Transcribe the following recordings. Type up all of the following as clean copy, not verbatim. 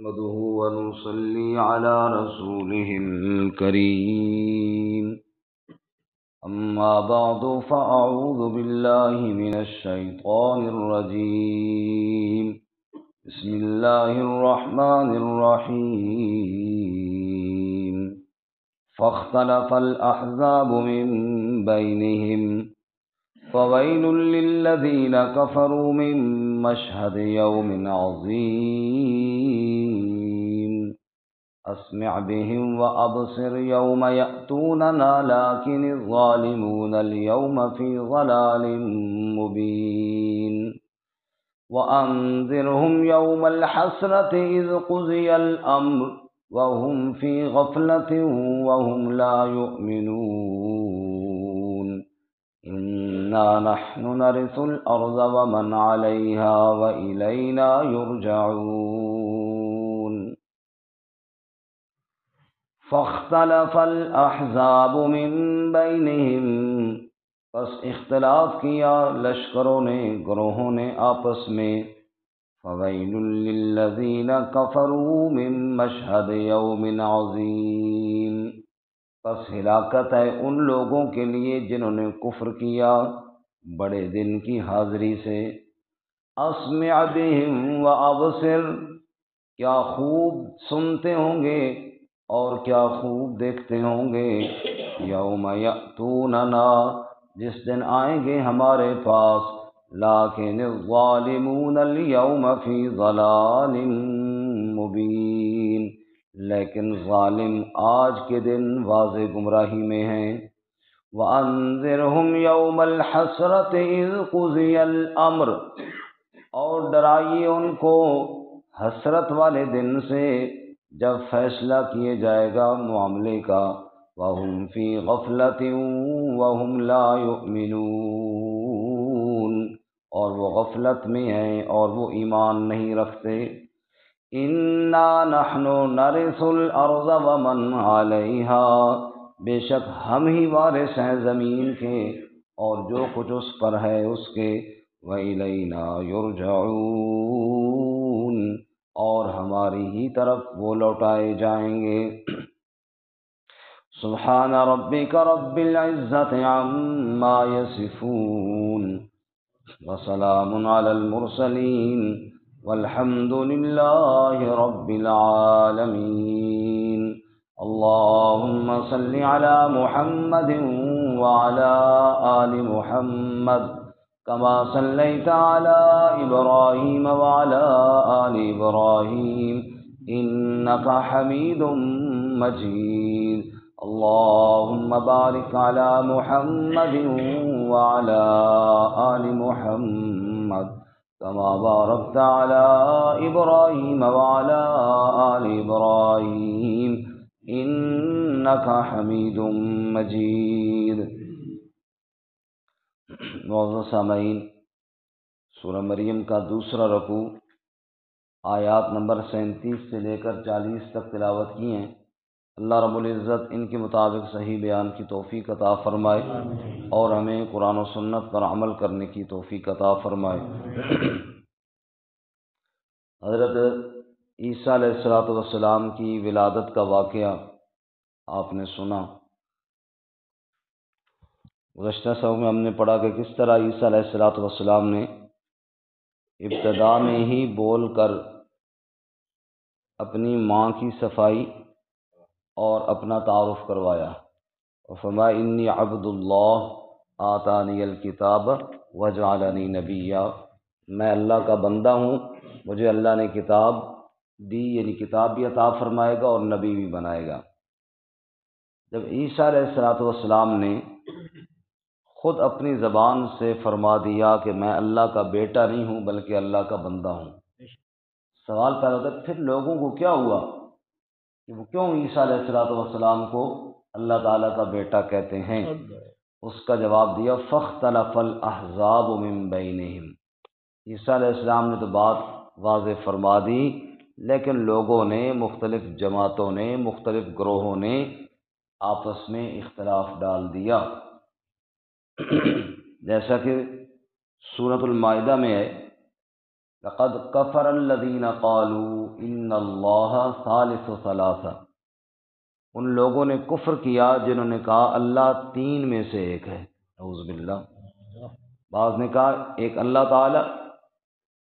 نحمده ونصلي على رسوله الكريم. أما بعد فأعوذ بالله من الشيطان الرجيم. بسم الله الرحمن الرحيم. فاختلف الأحزاب من بينهم فويل للذين كفروا من مشهد يوم عظيم. أسمع بهم وأبصر يوم يأتوننا لكن الظالمون اليوم في ضلال مبين. وأنذرهم يوم الحسرة إذ قضي الأمر وهم في غفلة وهم لا يؤمنون. إنا نحن نرث الأرض ومن عليها وإلينا يرجعون. فاختلف الأحزاب من بينهم، پس اختلاف کیا لشکروں نے، گروہوں نے آپس میں. فویل للذین کفروا من مشہد یوم عظیم، پس ہلاکت ہے ان لوگوں کے لیے جنہوں نے کفر کیا بڑے دن کی حاضری سے. اسمع بہم و ابصر، کیا خوب سنتے ہوں گے اور کیا خوب دیکھتے ہوں گے. یوم یأتوننا، جس دن آئیں گے ہمارے پاس. لیکن الظالمون اليوم فی ضلال مبین، لیکن ظالم آج کے دن واضح گمراہی میں ہیں. وَأَنذِرْهُمْ يَوْمَ الْحَسْرَةِ إِذْ قُضِيَ الْأَمْرُ، اور ڈرائیے ان کو حسرت والے دن سے جب فیصلہ کیے جائے گا معاملے کا. وَهُمْ فِي غَفْلَةٍ وَهُمْ لَا يُؤْمِنُونَ، اور وہ غفلت میں ہیں اور وہ ایمان نہیں رکھتے. اِنَّا نَحْنُ نَرِثُ الْأَرْضَ وَمَنْ عَلَيْهَا، بے شک ہم ہی وارث ہیں زمین کے اور جو کچھ اس پر ہے اس کے. وَإِلَيْنَا يُرْجَعُونَ، اور ہماری ہی طرف وہ لوٹائے جائیں گے. سبحان ربک رب العزة عما یصفون وسلام علی المرسلین والحمد للہ رب العالمین. اللهم صل على محمد وعلى آل محمد كما صليت على إبراهيم وعلى آل إبراهيم إنك حميد مجيد. اللهم بارك على محمد وعلى آل محمد كما باركت على إبراهيم وعلى آل إبراهيم إنك حميد مجيد. معزز سامعین، سورہ مریم کا دوسرا رکوع آیات نمبر 37 سے لے کر 40 تک تلاوت کی ہیں. اللہ رب العزت ان کے مطابق صحیح بیان کی توفیق عطا فرمائے اور ہمیں قرآن و سنت پر عمل کرنے کی توفیق عطا فرمائے. حضرت عیسیٰ علیہ السلام کی ولادت کا واقعہ آپ نے سنا. گزشتہ سبق میں ہم نے پڑھا کہ کس طرح عیسیٰ علیہ السلام نے ابتدا میں ہی بول کر اپنی ماں کی صفائی اور اپنا تعارف کروایا. وفرمایا انی عبد اللہ آتانی الکتاب وجعلنی نبیا، میں اللہ کا بندہ ہوں، مجھے اللہ نے کتاب دی، یعنی کتاب بھی عطا فرمائے گا اور نبی بھی بنائے گا. جب عیسیٰ علیہ السلام نے خود اپنی زبان سے فرما دیا کہ میں اللہ کا بیٹا نہیں ہوں بلکہ اللہ کا بندہ ہوں، سوال پیدا ہوتا ہے پھر لوگوں کو کیا ہوا کہ وہ کیوں عیسیٰ علیہ السلام کو اللہ تعالیٰ کا بیٹا کہتے ہیں؟ اس کا جواب دیا فاختلف الاحزاب من بینہم. عیسیٰ علیہ السلام نے تو بات واضح فرما دی، لیکن لوگوں نے، مختلف جماعتوں نے، مختلف گروہوں نے آپس میں اختلاف ڈال دیا. جیسا کہ سورۃ المائدہ میں ہے لقد کفر الذین قالوا ان اللہ ثالث ثلاثہ، ان لوگوں نے کفر کیا جنہوں نے کہا اللہ تین میں سے ایک ہے، نعوذ باللہ۔ بعض نے کہا ایک اللہ تعالیٰ،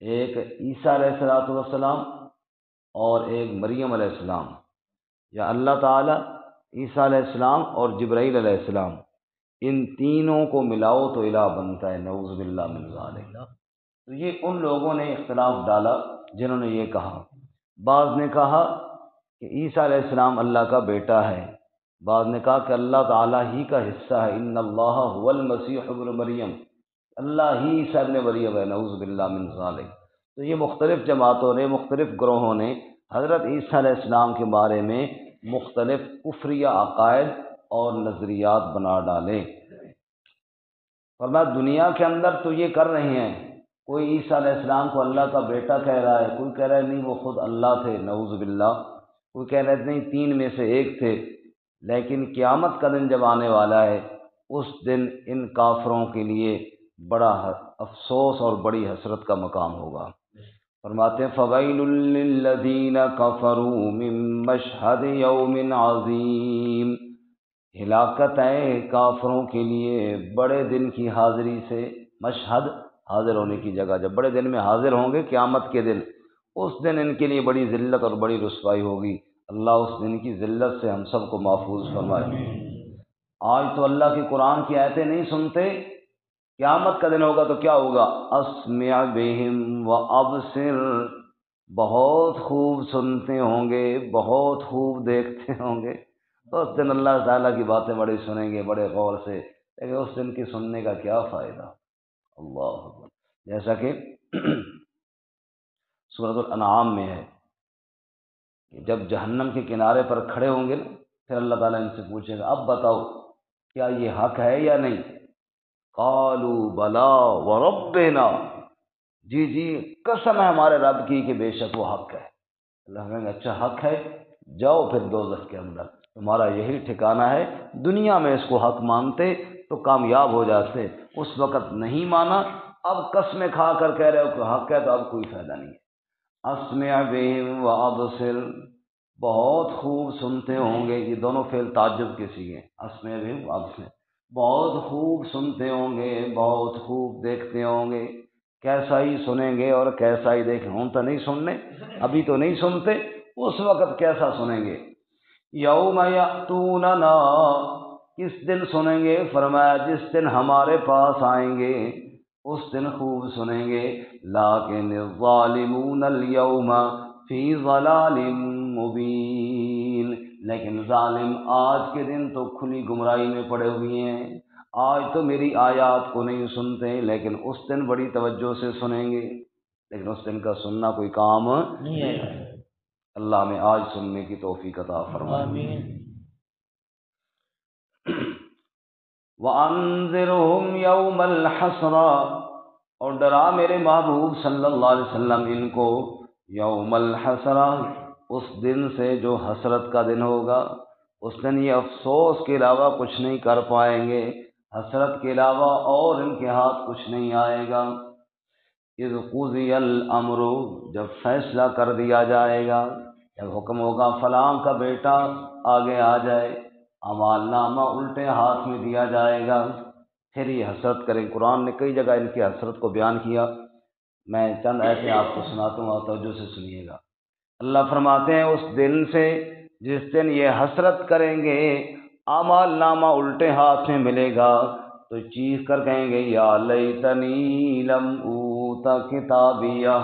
ایک عیسیٰ علیہ السلام اور ایک مریم علیہ السلام، یا اللہ تعالیٰ، عیسیٰ علیہ السلام اور جبرائیل علیہ السلام، ان تینوں کو ملاؤ تو الہ بنتا ہے، نعوذ باللہ من ذالک۔ تو یہ ان لوگوں نے اختلاف ڈالا جنہوں نے یہ کہا۔ بعض نے کہا کہ عیسیٰ علیہ السلام اللہ کا بیٹا ہے، بعض نے کہا کہ اللہ تعالیٰ ہی کا حصہ ہے، ان اللہ هو المسیح ابن مریم، اللہ ہی عیسیٰ ابن مریم ہے، نعوذ باللہ من ذالک۔ تو یہ مختلف جماعتوں نے، مختلف گروہوں نے حضرت عیسیٰ علیہ السلام کے بارے میں مختلف کفریہ عقائد اور نظریات بنا ڈالے۔ فرمایا دنیا کے اندر تو یہ کر رہے ہیں، کوئی عیسیٰ علیہ السلام کو اللہ کا بیٹا کہہ رہا ہے، کوئی کہہ رہا ہے نہیں وہ خود اللہ تھے، نعوذ باللہ، کوئی کہہ رہا ہے نہیں تین میں سے ایک تھے۔ لیکن قیامت کا دن جب آنے والا ہے، اس دن ان کافروں کے لیے بڑا افسوس اور بڑی حسرت کا مقام ہوگا۔ فرماتے ہیں فَوَيْلٌ لِّلَّذِينَ كَفَرُوا مِن مَّشْهَدِ يَوْمٍ عَظِيمٍ، ہلاکت ہے کافروں کے لیے بڑے دن کی حاضری سے۔ مشہد حاضر ہونے کی جگہ، جب بڑے دن میں حاضر ہوں گے قیامت کے دن، اس دن ان کے لیے بڑی ذلت اور بڑی رسوائی ہوگی۔ اللہ اس دن کی ذلت سے ہم سب کو محفوظ فرمائے۔ آج تو اللہ کی قرآن کی آیتیں نہیں سنتے، قیامت کا دن ہوگا تو کیا ہوگا؟ اسمع بہم و ابصر، بہت خوب سنتے ہوں گے، بہت خوب دیکھتے ہوں گے۔ تو اس دن اللہ تعالیٰ کی باتیں بڑی سنیں گے بڑے غور سے، لیکن اس دن کی سننے کا کیا فائدہ؟ اللہ اکبر۔ جیسا کہ سورۃ الانعام میں ہے، جب جہنم کے کنارے پر کھڑے ہوں گے نا، پھر اللہ تعالیٰ ان سے پوچھے گا اب بتاؤ کیا یہ حق ہے یا نہیں؟ قالوا بلا وربنا، جی جی قسم ہے ہمارے رب کی کہ بے شک وہ حق ہے۔ اللہ کہیں گے اچھا حق ہے، جاؤ پھر دوزخ کے اندر، تمہارا یہی ٹھکانہ ہے۔ دنیا میں اس کو حق مانتے تو کامیاب ہو جاتے، اس وقت نہیں مانا، اب قسمیں کھا کر کہہ رہے ہو کہ حق ہے تو اب کوئی فائدہ نہیں ہے۔ اسمع بہم و ابصر، بہت خوب سنتے ہوں گے، یہ دونوں فعل تعجب کے سیغے ہیں، اسمع بہم و ابصر، بہت خوب سنتے ہوں گے، بہت خوب دیکھتے ہوں گے۔ کیسا ہی سنیں گے اور کیسا ہی دیکھیں، ہم تو نہیں سننے، ابھی تو نہیں سنتے، اس وقت کیسا سنیں گے؟ یوم یأتوننا، کس دن سنیں گے؟ فرمایا جس دن ہمارے پاس آئیں گے اس دن خوب سنیں گے۔ لیکن الظالمون اليوم فی ضلال مبین، لیکن ظالم آج کے دن تو کھلی گمراہی میں پڑے ہوئے ہیں، آج تو میری آیات کو نہیں سنتے، لیکن اس دن بڑی توجہ سے سنیں گے، لیکن اس دن کا سننا کوئی کام نہیں ہے۔ اللہ ہمیں آج سننے کی توفیق عطا فرمائے۔ آمین۔ وَأَنذِرْهُمْ يَوْمَ الْحَسْرَةِ، اور ڈرا میرے محبوب صلی اللہ علیہ وسلم ان کو یوم الحسرہ، اس دن سے جو حسرت کا دن ہوگا۔ اس دن یہ افسوس کے علاوہ کچھ نہیں کر پائیں گے، حسرت کے علاوہ اور ان کے ہاتھ کچھ نہیں آئے گا۔ اذ قضی الامر، جب فیصلہ کر دیا جائے گا، جب حکم ہوگا فلاں کا بیٹا آگے آ جائے، اعمال نامہ الٹے ہاتھ میں دیا جائے گا، پھر یہ حسرت کریں۔ قرآن نے کئی جگہ ان کی حسرت کو بیان کیا، میں چند ایسے آپ کو سناتا ہوں، آپ توجہ سے سنیے گا۔ اللہ فرماتے ہیں اس دن سے جس دن یہ حسرت کریں گے، اعمال نامہ الٹے ہاتھ میں ملے گا، تو چیخ کر کہیں گے یا لیتنی لم اوت کتابیہ،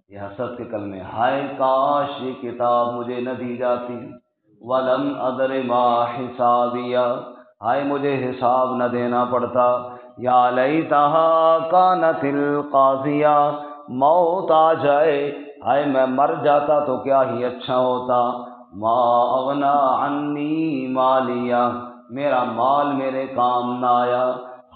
یہ حسرت کے کلمے، ہائے کاش یہ کتاب مجھے نہ دی جاتی، ولم ادر ما حسابیہ، ہائے مجھے حساب نہ دینا پڑتا، یا لیتہا کانت القاضیہ، موت آ جائے، ہائے میں مر جاتا تو کیا ہی اچھا ہوتا، ما اغنا عنی مالیہ، میرا مال میرے کام نہ آیا،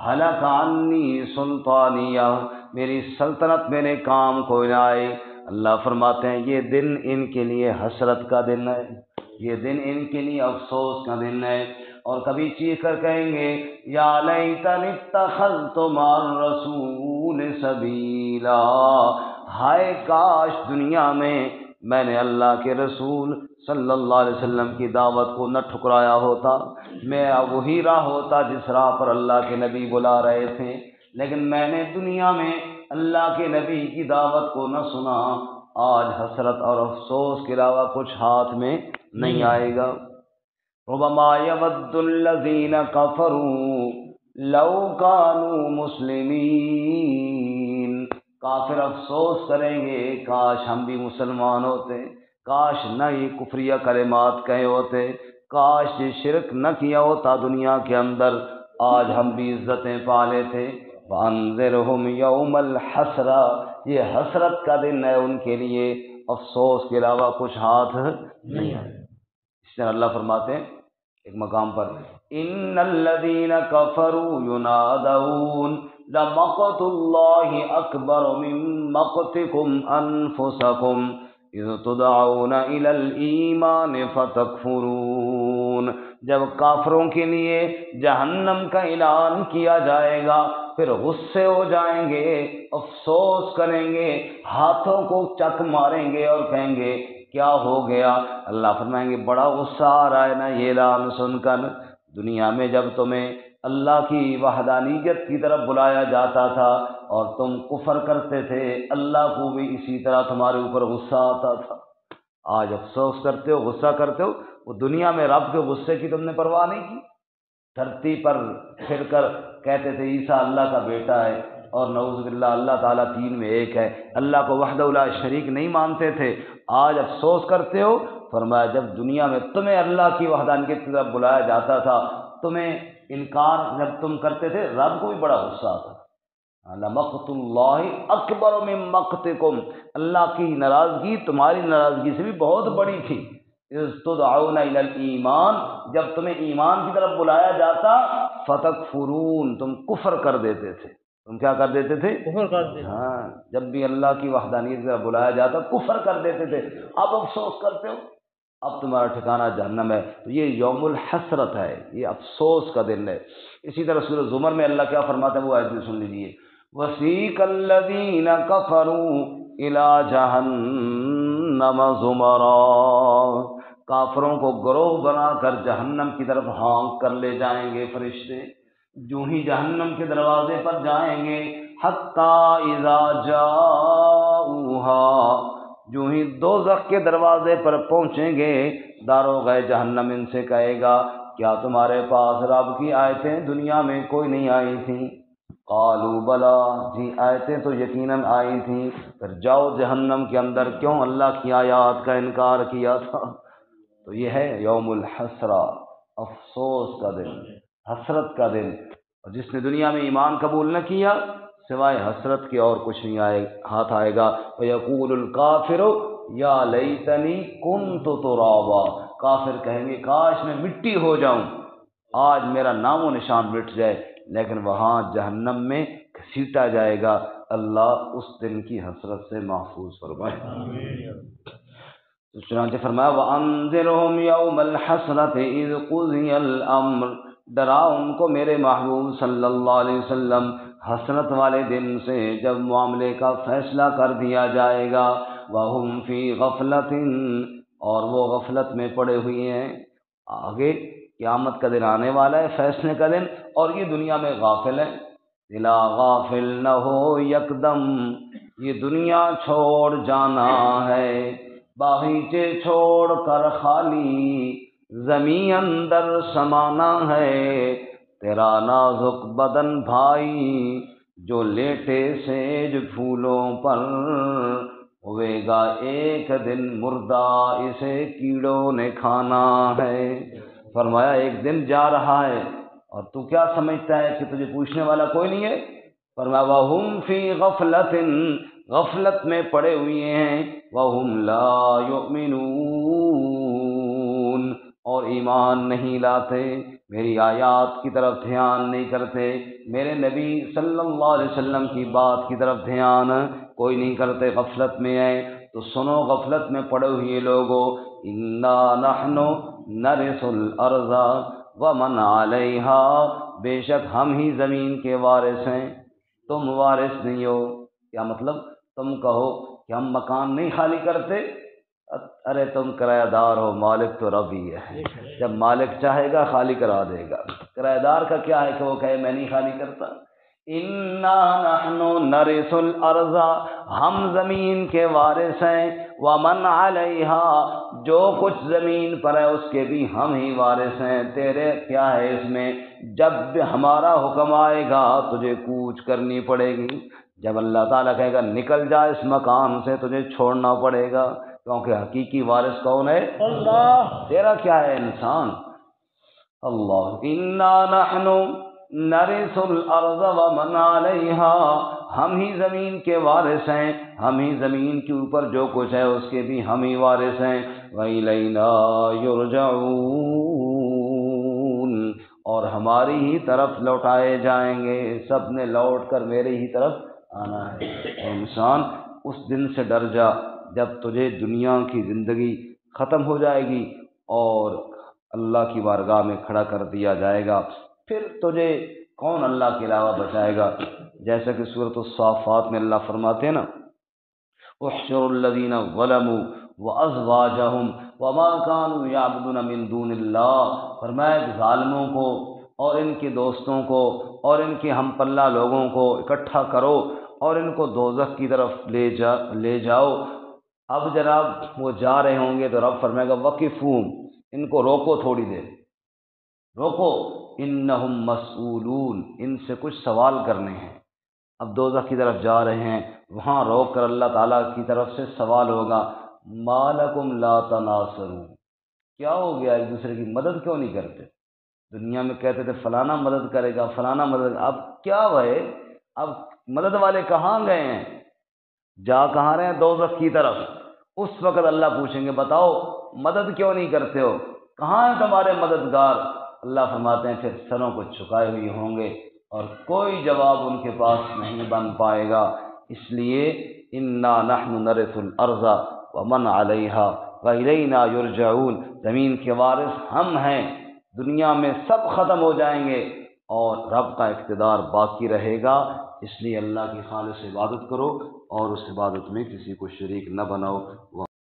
ہلک عنی سلطانیہ، میری سلطنت میرے کام کو نہ آئی۔ اللہ فرماتے ہیں یہ دن ان کے لیے حسرت کا دن ہے، یہ دن ان کے لیے افسوس کا دن ہے، اور کبھی چیخ کر کہیں گے یا لیتنی اتخذت مع الرسول سبیلا، ہائے کاش دنیا میں نے اللہ کے رسول صلی اللہ علیہ وسلم کی دعوت کو نہ ٹھکرایا ہوتا، میں وہی راہ ہوتا جس راہ پر اللہ کے نبی بلا رہے تھے، لیکن میں نے دنیا میں اللہ کے نبی کی دعوت کو نہ سنا، آج حسرت اور افسوس کے علاوہ کچھ ہاتھ میں نہیں آئے گا۔ ربما يود الذين كفروا لو كانوا مسلمین، کافر افسوس کریں گے کاش ہم بھی مسلمان ہوتے، کاش نہ یہ کفریہ کلمات کہے ہوتے، کاش یہ شرک نہ کیا ہوتا دنیا کے اندر، آج ہم بھی عزتیں پا لیتے۔ وَأَنذِرْهُمْ يَوْمَ الْحَسْرَةِ، یہ حسرت کا دن ہے ان کے لیے، افسوس کے علاوہ کچھ ہاتھ نہیں آئے۔ اس طرح اللہ فرماتے ہیں ایک مقام پر، ان الذین کفروا ینادون لمقت اللہ اکبر من مقتکم انفسکم اذ تدعون الی الایمان فتکفرون، جب کافروں کے لیے جہنم کا اعلان کیا جائے گا پھر غصے ہو جائیں گے، افسوس کریں گے، ہاتھوں کو چک ماریں گے اور کہیں گے کیا ہو گیا؟ اللہ فرمائیں گے بڑا غصہ آ رہا ہے نا یہ اعلان سن کر، دنیا میں جب تمہیں اللہ کی وحدانیت کی طرف بلایا جاتا تھا اور تم کفر کرتے تھے، اللہ کو بھی اسی طرح تمہارے اوپر غصہ آتا تھا، آج افسوس کرتے ہو، غصہ کرتے ہو، وہ دنیا میں رب کے غصے کی تم نے پرواہ نہیں کی، دھرتی پر پھر کر کہتے تھے عیسیٰ اللہ کا بیٹا ہے، اور نعوذ باللہ اللہ تعالیٰ تین میں ایک ہے، اللہ کو وحدہ لا شریک نہیں مانتے تھے، آج افسوس کرتے ہو۔ فرمایا جب دنیا میں تمہیں اللہ کی وحدانیت کی طرف بلایا جاتا تھا، تمہیں انکار جب تم کرتے تھے، رب کو بھی بڑا غصہ آتا تھا۔ لمقت اللہ اکبر من مقتکم، اللہ کی ناراضگی تمہاری ناراضگی سے بھی بہت بڑی تھی۔ اذ تدعون الی الایمان، جب تمہیں ایمان کی طرف بلایا جاتا، فتکفرون، تم کفر کر دیتے تھے، تم کیا کر دیتے تھے؟ کفر کر دیتے۔ ہاں، جب بھی اللہ کی وحدانیت کی طرف بلایا جاتا کفر کر دیتے تھے، اب افسوس کرتے ہو، اب تمہارا ٹھکانہ جہنم ہے۔ تو یہ یوم الحسرت ہے، یہ افسوس کا دن ہے۔ اسی طرح سورہ زمر میں اللہ کیا فرماتا ہے وہ آیت بھی سن لیجیے، وَسِيقَ الَّذِينَ كَفَرُوا إِلَىٰ جَهَنَّمَ زُمَرًا، کافروں کو گروہ بنا کر جہنم کی طرف ہانک کر لے جائیں گے فرشتے، جو ہی جہنم کے دروازے پر جائیں گے، حَتَّىٰ إِذَا جَاءُوهَا، جو ہی دوزخ کے دروازے پر پہنچیں گے، داروغ جہنم ان سے کہے گا کیا تمہارے پاس رب کی آیتیں دنیا میں کوئی نہیں آئی تھیں؟ قالوا بلا، جی آیتیں تو یقیناً آئی تھیں، پھر جاؤ جہنم کے اندر، کیوں اللہ کی آیات کا انکار کیا تھا؟ تو یہ ہے یوم الحسرہ، افسوس کا دن، حسرت کا دن، اور جس نے دنیا میں ایمان قبول نہ کیا سوائے حسرت کے اور کچھ نہیں ہاتھ آئے گا۔ وَيَقُولُ الْكَافِرُ يَا لَيْتَنِي كُنْتُ تُرَابًا، کافر کہیں گے کاش میں مٹی ہو جاؤں، آج میرا نام و نشان مٹ جائے، لیکن وہاں جہنم میں گھسیٹا جائے گا، اللہ اس دن کی حسرت سے محفوظ فرمائے۔ تو چنانچہ فرمایا وَأَنذِرْهُمْ يَوْمَ الْحَسْرَةِ إِذْ قُضِيَ الْأَمْرُ، ڈرا ان کو میرے محبوب صلی اللہ علیہ وسلم حسرت والے دن سے جب معاملے کا فیصلہ کر دیا جائے گا، وَهُمْ فِي غَفْلَةٍ، اور وہ غفلت میں پڑے ہوئے ہیں، آگے قیامت کا دن آنے والا ہے، فیصلے کا دن، اور یہ دنیا میں غافل ہے، دلا غافل نہ ہو یکدم، یہ دنیا چھوڑ جانا ہے، باغیچے چھوڑ کر خالی زمین اندر سمانا ہے، تیرا نازک بدن بھائی جو لیٹے سیج پھولوں پر، ہوئے گا ایک دن مردہ اسے کیڑوں نے کھانا ہے۔ فرمایا ایک دن جا رہا ہے اور تو کیا سمجھتا ہے کہ تجھے پوچھنے والا کوئی نہیں ہے؟ فرمایا وَهُمْ فِي غَفْلَةٍ، غفلت میں پڑے ہوئے ہیں، وَهُمْ لَا يُؤْمِنُونَ، اور ایمان نہیں لاتے، میری آیات کی طرف دھیان نہیں کرتے، میرے نبی صلی اللہ علیہ وسلم کی بات کی طرف دھیان کوئی نہیں کرتے، غفلت میں ہے۔ تو سنو غفلت میں پڑے ہوئے لوگوں، اِنَّا نَحْنُ نَرِثُ الْأَرْضَ وَمَنْ عَلَيْهَا، بے شک ہم ہی زمین کے وارث ہیں، تم وارث نہیں ہو۔ کیا مطلب؟ تم کہو کہ ہم مکان نہیں خالی کرتے، ارے تم کرایہ دار ہو، مالک تو رب ہی ہے، جب مالک چاہے گا خالی کرا دے گا۔ کرایہ دار کا کیا ہے کہ وہ کہے میں نہیں خالی کرتا۔ انا نحن نرث الارض، ہم زمین کے وارث ہیں، ومن علیہا، جو کچھ زمین پر ہے اس کے بھی ہم ہی وارث ہیں۔ تیرے کیا ہے اس میں؟ جب بھی ہمارا حکم آئے گا تجھے کوچ کرنی پڑے گی، جب اللہ تعالیٰ کہے گا نکل جا اس مکان سے تجھے چھوڑنا پڑے گا، کیونکہ حقیقی وارث کون ہے؟ اللہ۔ تیرا کیا ہے انسان؟ اللہ۔ انا نحن نرث الارض ومن علیہا، ہم ہی زمین کے وارث ہیں، ہم ہی زمین کے اوپر جو کچھ ہے اس کے بھی ہم ہی وارث ہیں۔ وإلینا یرجعون، اور ہماری ہی طرف لوٹائے جائیں گے، سب نے لوٹ کر میرے ہی طرف آنا ہے۔ اے انسان اس دن سے ڈر جا جب تجھے دنیا کی زندگی ختم ہو جائے گی اور اللہ کی بارگاہ میں کھڑا کر دیا جائے گا، پھر تجھے کون اللہ کے علاوہ بچائے گا؟ جیسا کہ سورۃ الصافات میں اللہ فرماتے ہیں نا، احشروا الذین ظلموا وازواجہم وما كانوا یعبدون من دون اللہ، فرمایا کہ ظالموں کو اور ان کے دوستوں کو اور ان کے ہم پلہ لوگوں کو اکٹھا کرو اور ان کو دوزخ کی طرف لے جاؤ۔ اب جناب وہ جا رہے ہوں گے تو رب فرمائے گا وقفوہم، ان کو روکو، تھوڑی دیر روکو، انہم مسئولون، ان سے کچھ سوال کرنے ہیں۔ اب دوزخ کی طرف جا رہے ہیں، وہاں روک کر اللہ تعالیٰ کی طرف سے سوال ہوگا ما لکم لا تناصرون، کیا ہو گیا ایک دوسرے کی مدد کیوں نہیں کرتے؟ دنیا میں کہتے تھے فلانا مدد کرے گا، فلانا مدد، اب کیا ہوئے؟ اب مدد والے کہاں گئے ہیں؟ جا کہاں رہے ہیں؟ دوزخ کی طرف۔ اس وقت اللہ پوچھیں گے بتاؤ مدد کیوں نہیں کرتے ہو، کہاں ہیں تمہارے مددگار؟ اللہ فرماتے ہیں پھر سروں کو جھکائے ہوئے ہوں گے اور کوئی جواب ان کے پاس نہیں بن پائے گا۔ اس لیے انا نحن نرث الارض ومن علیہا والینا یرجعون، زمین کے وارث ہم ہیں، دنیا میں سب ختم ہو جائیں گے اور رب کا اقتدار باقی رہے گا۔ اس لیے اللہ کی خالص عبادت کرو اور اس عبادت میں کسی کو شریک نہ بناؤ۔